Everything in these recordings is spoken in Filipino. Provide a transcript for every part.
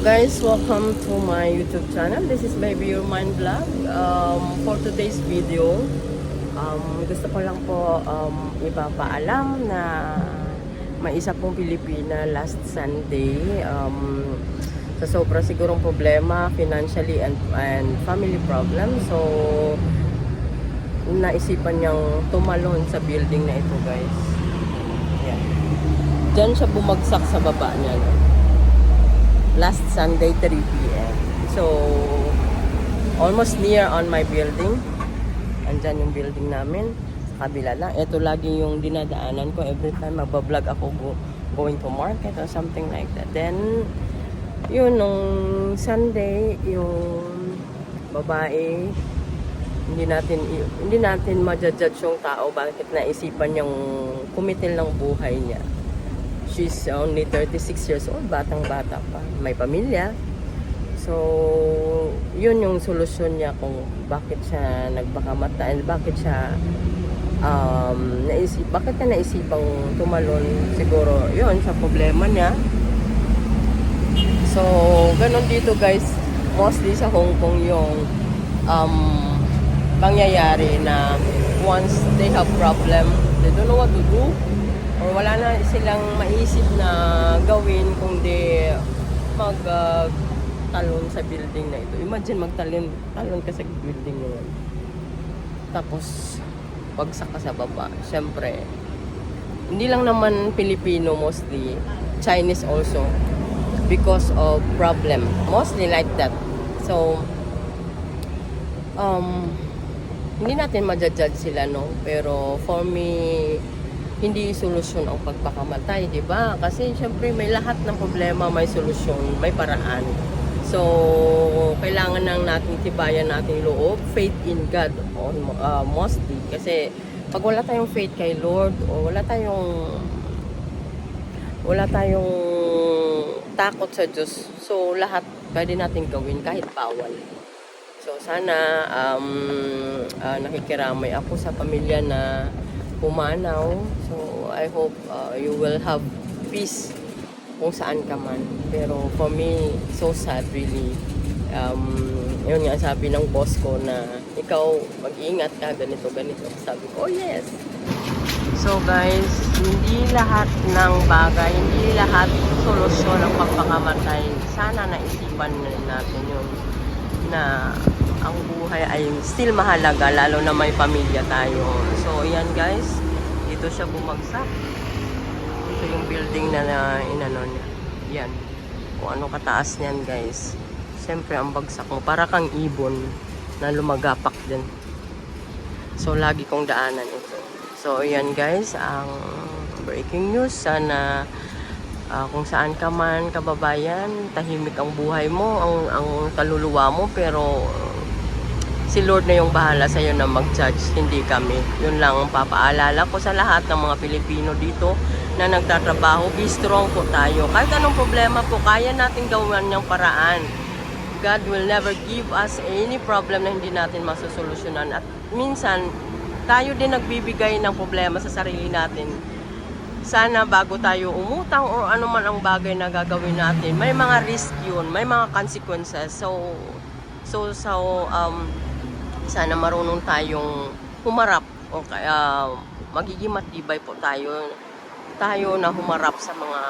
Guys, welcome to my YouTube channel. This is Baby Your Mind Vlog. For today's video, gusto ko lang po ipapaalam na may isa pong Pilipina last Sunday sa sobra sigurong problema financially and family problem. So naisipan niyang tumalon sa building na ito, guys. Yan. Diyan siya bumagsak sa baba niya, no? Last Sunday 3 p.m. So almost near on my building. Andyan yung building namin sa kabila lang. Ito lagi yung dinadaanan ko every time magbablog ako going to market or something like that. Then yun, nung Sunday, yung babae, hindi natin ma-judge yung tao bakit naisipan niyang kumitil ng buhay niya. She's only 36 years old, batang-bata pa, may pamilya. So yun yung solusyon niya kung bakit siya nagbakamatay, bakit siya bakit na naisipang tumalon. Siguro yun sa problema niya. So ganun dito, guys, mostly sa Hong Kong yung pangyayari na once they have problem, they don't know what to do, or wala na silang maisip na gawin kundi talon sa building na ito. Imagine talon ka sa building na yun, tapos bagsak ka sa baba. Siyempre hindi lang naman Pilipino, mostly Chinese also, because of problem, mostly like that. So hindi natin ma-judge sila, no? Pero for me, hindi solusyon ang pagpakamatay, di ba? Kasi syempre may lahat ng problema, may solusyon, may paraan. So kailangan nang natin tibayan nating loob, faith in God mostly. Kasi pag wala tayong faith kay Lord, o wala tayong takot sa Diyos, so lahat pwede natin gawin kahit bawal. So sana nakikiramay ako sa pamilya na pumanaw. So I hope you will have peace kung saan ka man. Pero for me, so sad really. Yun nga sabi ng boss ko na ikaw mag-iingat ka, ganito. Sabi ko, oh yes. So guys, hindi lahat ng bagay, hindi lahat solusyon ng pagpakamatay. Sana naisipan natin yun, na ang buhay ay still mahalaga, lalo na may pamilya tayo. So yan, guys, dito siya bumagsak. Ito yung building na inano niya. Yan, kung ano kataas niyan, guys. Siyempre ang bagsak mo para kang ibon na lumagapak din. So lagi kong daanan ito. So yan, guys, ang breaking news. Sana kung saan ka man, kababayan, tahimik ang buhay mo, ang kaluluwa mo, pero si Lord na yung bahala sa iyo na mag-judge, hindi kami. Yun lang ang papaalala ko sa lahat ng mga Pilipino dito na nagtatrabaho. Be strong po tayo. Kahit anong problema po, kaya natin gawin yung paraan. God will never give us any problem na hindi natin masusolusyonan. At minsan, tayo din nagbibigay ng problema sa sarili natin. Sana bago tayo umutang o ano man ang bagay na gagawin natin, may mga risk yun, may mga consequences. So sana marunong tayong humarap, o kaya magiging matibay po tayo na humarap sa mga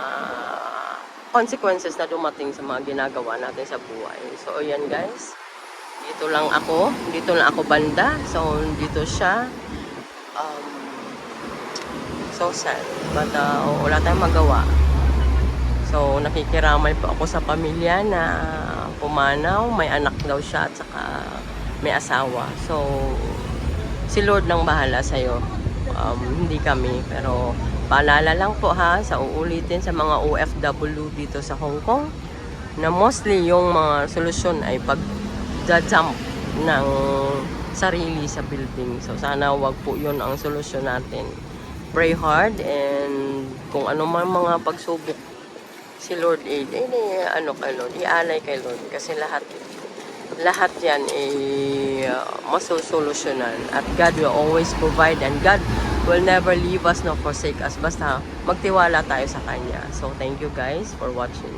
consequences na dumating sa mga ginagawa natin sa buhay. So ayan, guys, dito lang ako banda. So dito siya, so sad, but wala tayong magawa. So nakikiramay po ako sa pamilya na pumanaw, may anak daw siya at saka may asawa. So si Lord nang bahala sa'yo, hindi kami. Pero paalala lang po ha, sa uulitin sa mga OFW dito sa Hong Kong, na mostly yung mga solusyon ay pag-jump ng sarili sa building. So sana wag po yun ang solusyon natin. Pray hard, and kung ano man mga pagsubok, si Lord kay Lord, ialay kay Lord, kasi lahat yan masosolusyonan, at God will always provide, and God will never leave us nor forsake us, basta magtiwala tayo sa Kanya. So thank you, guys, for watching.